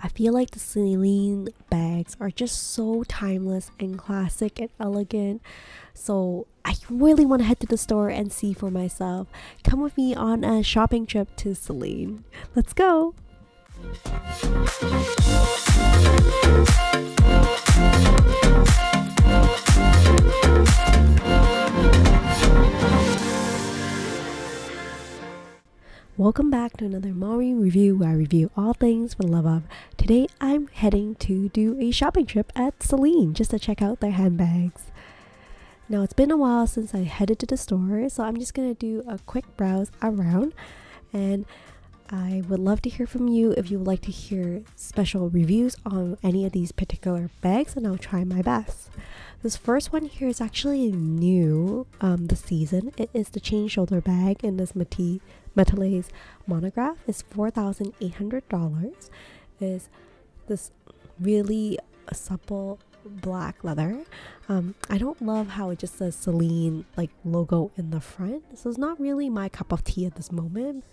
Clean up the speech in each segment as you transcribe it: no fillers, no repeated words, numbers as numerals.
I feel like the Celine bags are just so timeless and classic and elegant. So I really want to head to the store and see for myself. Come with me on a shopping trip to Celine. Let's go! Welcome back to another Mari review where I review all things for the love of. Today I'm heading to do a shopping trip at Celine just to check out their handbags. Now it's been a while since I headed to the store, so I'm just going to do a quick browse around, and I would love to hear from you if you would like to hear special reviews on any of these particular bags, and I'll try my best. This first one here is actually new this season. It is the chain shoulder bag in this Metalays monograph. It's $4,800. Is this really supple black leather. I don't love how it just says Celine like logo in the front, so it's not really my cup of tea at this moment.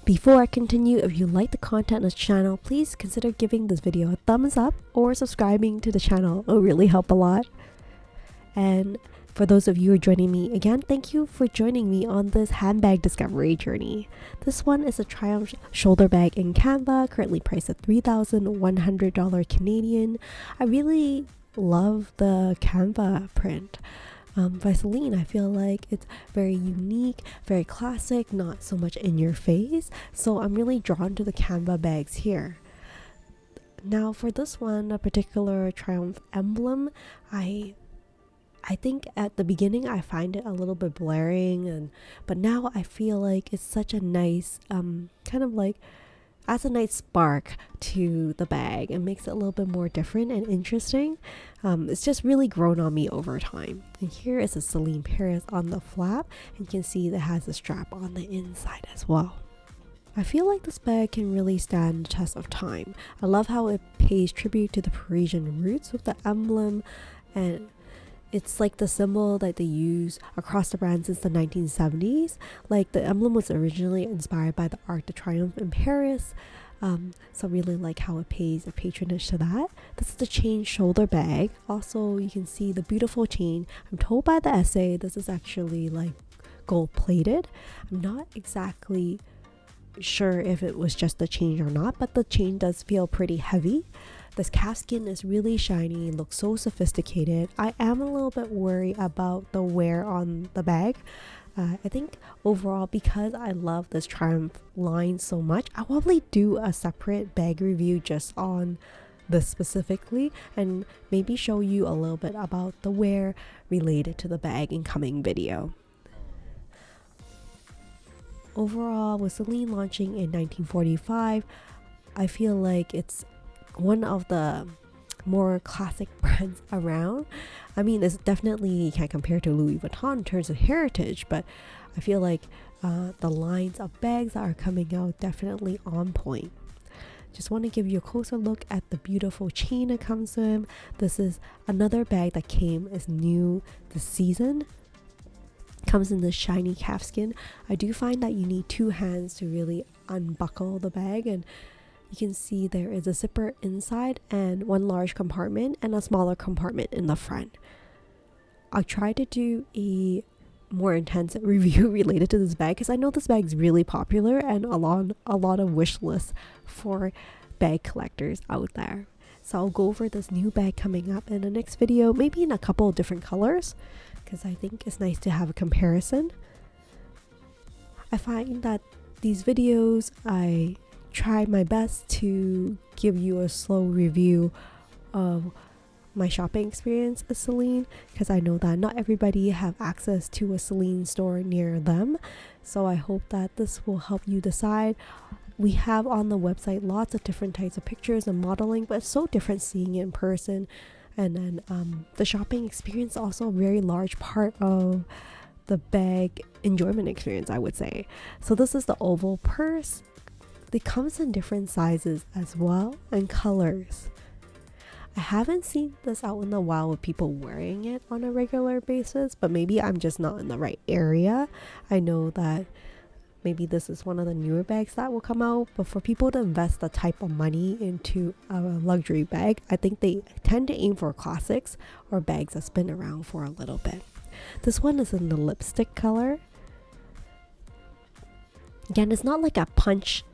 Before I continue, if you like the content on this channel, please consider giving this video a thumbs up or subscribing to the channel. It will really help a lot. And for those of you who are joining me again, thank you for joining me on this handbag discovery journey. This one is a Triumph shoulder bag in Canva, currently priced at $3,100 Canadian. I really love the Canva print by Celine. I feel like it's very unique, very classic, not so much in your face. So I'm really drawn to the Canva bags here. Now for this one, a particular Triumph emblem, I think at the beginning I find it a little bit blaring, but now I feel like it's such a nice kind of like adds a nice spark to the bag and makes it a little bit more different and interesting. It's just really grown on me over time. And here is a Celine Paris on the flap, and you can see that it has a strap on the inside as well. I feel like this bag can really stand the test of time. I love how it pays tribute to the Parisian roots with the emblem, and it's like the symbol that they use across the brand since the 1970s. Like the emblem was originally inspired by the Arc de Triomphe in Paris. So I really like how it pays a patronage to that. This is the chain shoulder bag. Also, you can see the beautiful chain. I'm told by the essay this is actually like gold plated. I'm not exactly sure if it was just the chain or not, but the chain does feel pretty heavy. This calfskin is really shiny, looks so sophisticated. I am a little bit worried about the wear on the bag. I think overall, because I love this Triumph line so much, I'll probably do a separate bag review just on this specifically, and maybe show you a little bit about the wear related to the bag in coming video. Overall, with Celine launching in 1945, I feel like it's one of the more classic brands around. I mean, it's definitely, you can't compare to Louis Vuitton in terms of heritage, but I feel like the lines of bags that are coming out definitely on point. Just want to give you a closer look at the beautiful chain that comes with. This is another bag that came as new this season. Comes in this shiny calfskin. I do find that you need two hands to really unbuckle the bag, and you can see there is a zipper inside and one large compartment and a smaller compartment in the front. I'll try to do a more intense review related to this bag because I know this bag is really popular and a lot of wish lists for bag collectors out there. So I'll go over this new bag coming up in the next video, maybe in a couple of different colors, because I think it's nice to have a comparison. I find that these videos, I try my best to give you a slow review of my shopping experience at Celine, because I know that not everybody have access to a Celine store near them. So I hope that this will help you decide. We have on the website lots of different types of pictures and modeling, but it's so different seeing it in person. And then the shopping experience also a very large part of the bag enjoyment experience, I would say. So this is the oval purse. It comes in different sizes as well and colors. I haven't seen this out in the wild with people wearing it on a regular basis, but maybe I'm just not in the right area. I know that maybe this is one of the newer bags that will come out. But for people to invest the type of money into a luxury bag, I think they tend to aim for classics or bags that's been around for a little bit. This one is in the lipstick color. Again, it's not like a punch,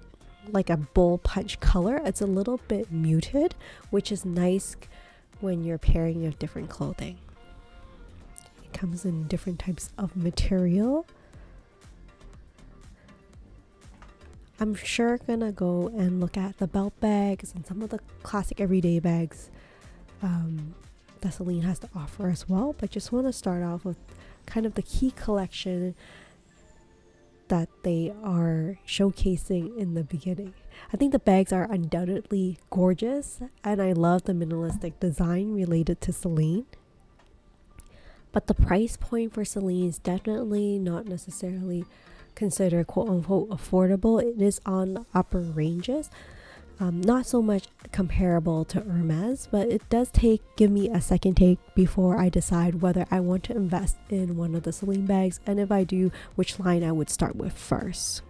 like a bull punch color. It's a little bit muted, which is nice when you're pairing with different clothing. It comes in different types of material. I'm sure gonna go and look at the belt bags and some of the classic everyday bags that Celine has to offer as well, but just want to start off with kind of the key collection that they are showcasing in the beginning. I think the bags are undoubtedly gorgeous, and I love the minimalistic design related to Celine. But the price point for Celine is definitely not necessarily considered quote unquote affordable. It is on the upper ranges. Not so much comparable to Hermes, but it does give me a second take before I decide whether I want to invest in one of the Celine bags, and if I do, which line I would start with first.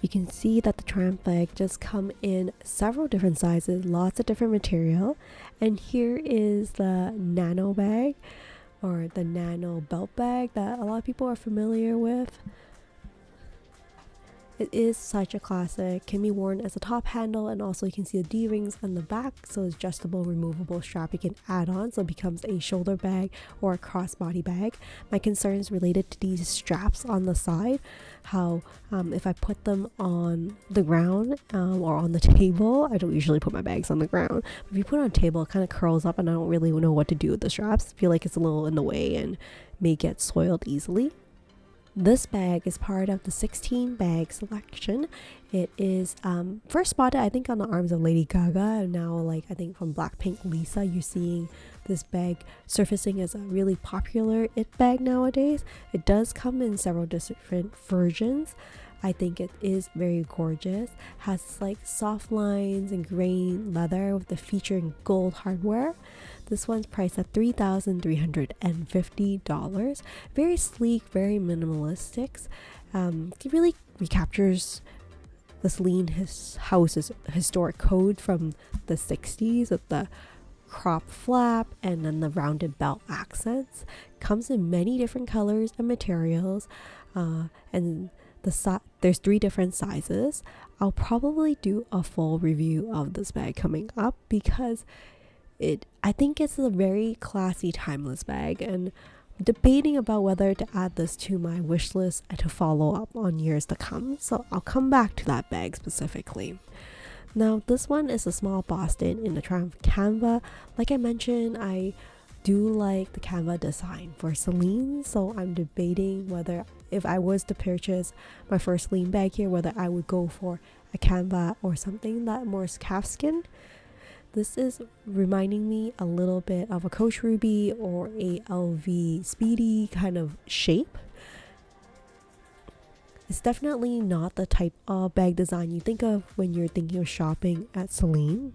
You can see that the Triomphe bag does come in several different sizes, lots of different material, and here is the Nano bag, or the Nano Belt Bag, that a lot of people are familiar with. It is such a classic, can be worn as a top handle, and also you can see the D-rings on the back, so it's adjustable, removable strap you can add on, so it becomes a shoulder bag or a crossbody bag. My concern is related to these straps on the side, how if I put them on the ground or on the table, I don't usually put my bags on the ground, but if you put it on a table, it kind of curls up and I don't really know what to do with the straps. I feel like it's a little in the way and may get soiled easily. This bag is part of the 16 bag selection. It is first spotted I think on the arms of Lady Gaga, and now like I think from Blackpink Lisa, you're seeing this bag surfacing as a really popular it bag nowadays. It does come in several different versions. I think it is very gorgeous. Has like soft lines and grain leather with the featuring gold hardware. This one's priced at $3,350. Very sleek, very minimalistic. It really recaptures the Celine house's historic code from the 60s with the crop flap and then the rounded belt accents. Comes in many different colors and materials, and there's 3 different sizes. I'll probably do a full review of this bag coming up because I think it's a very classy, timeless bag, and debating about whether to add this to my wish list and to follow up on years to come. So I'll come back to that bag specifically. Now this one is a small Boston in the Triumph canvas. Like I mentioned, I do like the canvas design for Celine, so I'm debating whether if I was to purchase my first Celine bag here, whether I would go for a canvas or something that more calfskin. This is reminding me a little bit of a Coach Ruby or a LV Speedy kind of shape. It's definitely not the type of bag design you think of when you're thinking of shopping at Celine.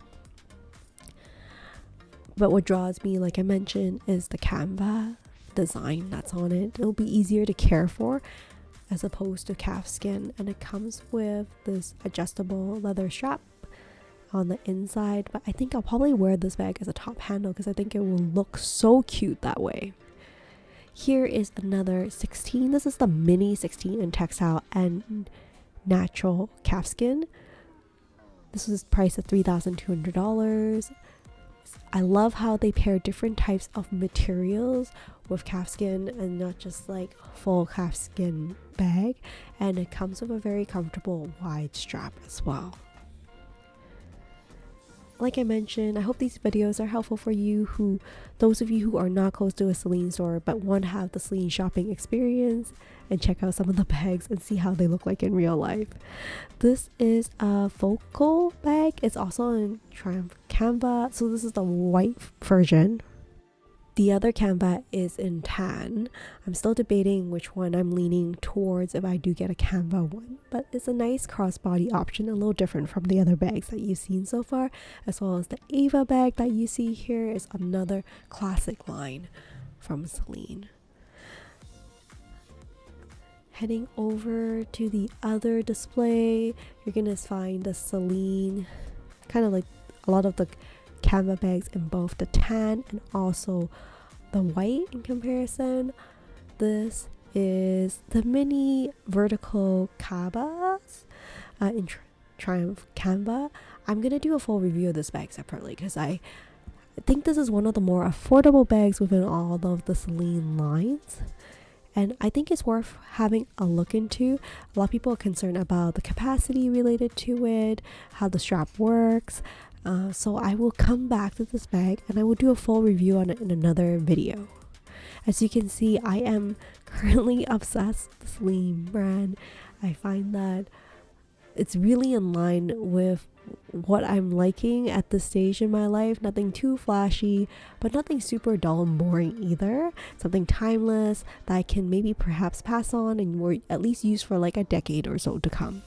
But what draws me, like I mentioned, is the canvas design that's on it. It'll be easier to care for as opposed to calfskin, and it comes with this adjustable leather strap on the inside, but I think I'll probably wear this bag as a top handle because I think it will look so cute that way. Here is another 16. This is the mini 16 in textile and natural calfskin. This is priced at $3,200. I love how they pair different types of materials with calfskin and not just like full calfskin bag, and it comes with a very comfortable wide strap as well. Like I mentioned, I hope these videos are helpful for you, those of you who are not close to a Celine store but want to have the Celine shopping experience and check out some of the bags and see how they look like in real life. This is a focal bag. It's also in Triumph canvas, so this is the white version. The other canvas is in tan. I'm still debating which one I'm leaning towards if I do get a canvas one, but it's a nice crossbody option, a little different from the other bags that you've seen so far, as well as the Ava bag that you see here is another classic line from Celine. Heading over to the other display, you're gonna find the Celine, kind of like a lot of the canvas bags in both the tan and also the white in comparison. This is the mini vertical cabas in Triumph Canva. I'm gonna do a full review of this bag separately because I think this is one of the more affordable bags within all of the Celine lines. And I think it's worth having a look into. A lot of people are concerned about the capacity related to it, how the strap works. So I will come back to this bag and I will do a full review on it in another video. As you can see, I am currently obsessed with the Celine brand. I find that it's really in line with what I'm liking at this stage in my life. Nothing too flashy, but nothing super dull and boring either. Something timeless that I can maybe perhaps pass on and or at least use for like a decade or so to come.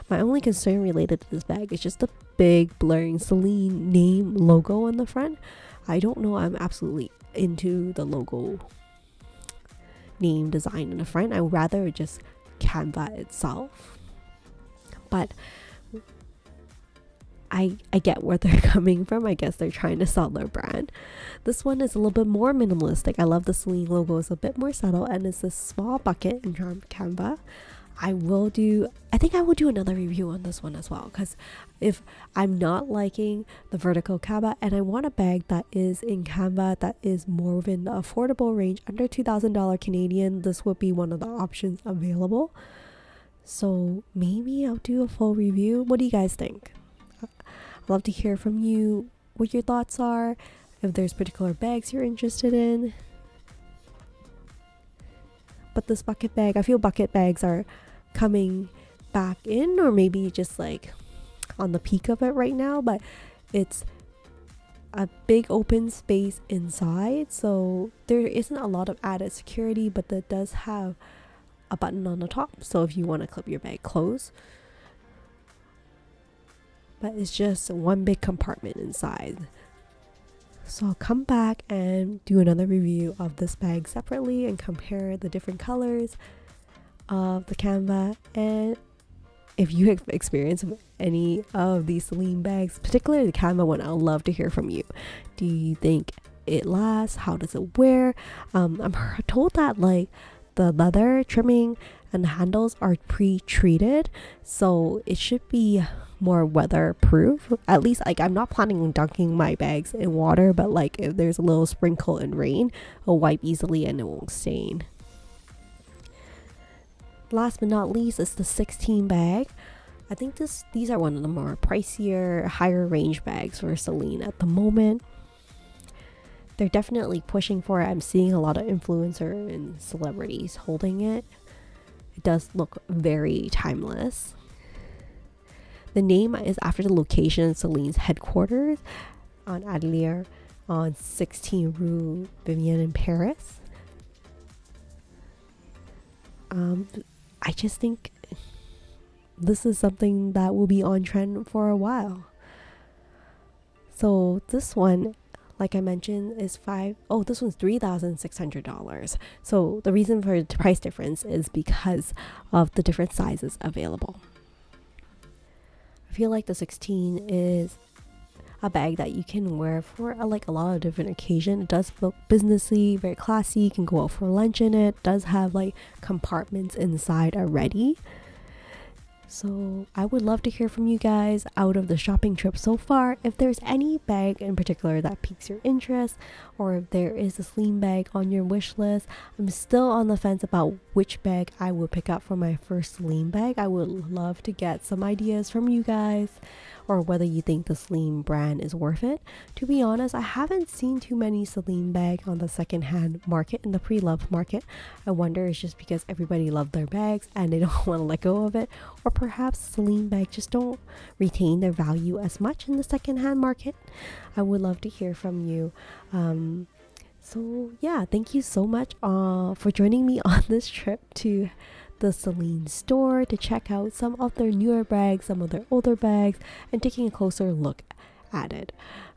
My only concern related to this bag is just the big blurring Celine name logo on the front. I don't know, I'm absolutely into the logo name design in the front. I would rather just Canva itself. But I get where they're coming from. I guess they're trying to sell their brand. This one is a little bit more minimalistic. I love the Celine logo. It's a bit more subtle and it's a small bucket in Canva. I think I will do another review on this one as well, because if I'm not liking the vertical cabas and I want a bag that is in Canva that is more within the affordable range under $2,000 Canadian, this would be one of the options available. So maybe I'll do a full review. What do you guys think? I'd love to hear from you what your thoughts are, if there's particular bags you're interested in. But this bucket bag, I feel bucket bags are coming back in, or maybe just like on the peak of it right now, but it's a big open space inside, so there isn't a lot of added security, but that does have a button on the top, so if you want to clip your bag closed. But it's just one big compartment inside. So I'll come back and do another review of this bag separately and compare the different colors of the Canva. And if you have experience with any of these Celine bags, particularly the Canva one, I'd love to hear from you. Do you think it lasts? How does it wear? I'm told that like the leather trimming and the handles are pre-treated, so it should be more weatherproof. At least, like, I'm not planning on dunking my bags in water, but like if there's a little sprinkle in rain, it'll wipe easily and it won't stain. Last but not least is the 16 bag. I think these are one of the more pricier, higher range bags for Celine at the moment. They're definitely pushing for it. I'm seeing a lot of influencers and celebrities holding it. It does look very timeless. The name is after the location of Celine's headquarters on Atelier on 16 Rue Vivienne in Paris. I just think this is something that will be on trend for a while. So this one, like I mentioned, is this one's $3,600. So the reason for the price difference is because of the different sizes available. I feel like the 16 is a bag that you can wear for like a lot of different occasions. It does look businessy, very classy. You can go out for lunch in it. It does have like compartments inside already. So I would love to hear from you guys out of the shopping trip so far. If there's any bag in particular that piques your interest, or if there is a Celine bag on your wish list. I'm still on the fence about which bag I would pick up for my first Celine bag. I would love to get some ideas from you guys, or whether you think the Celine brand is worth it. To be honest, I haven't seen too many Celine bags on the secondhand market, in the pre-loved market. I wonder it's just because everybody loved their bags and they don't want to let go of it, or perhaps Celine bags just don't retain their value as much in the secondhand market. I would love to hear from you. So yeah, thank you so much for joining me on this trip to the Celine store to check out some of their newer bags, some of their older bags, and taking a closer look at it.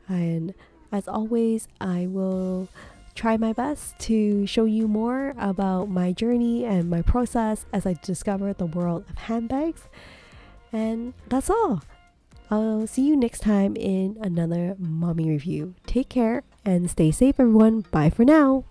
And as always, I will try my best to show you more about my journey and my process as I discover the world of handbags. And that's all. I'll see you next time in another mommy review. Take care and stay safe, everyone. Bye for now.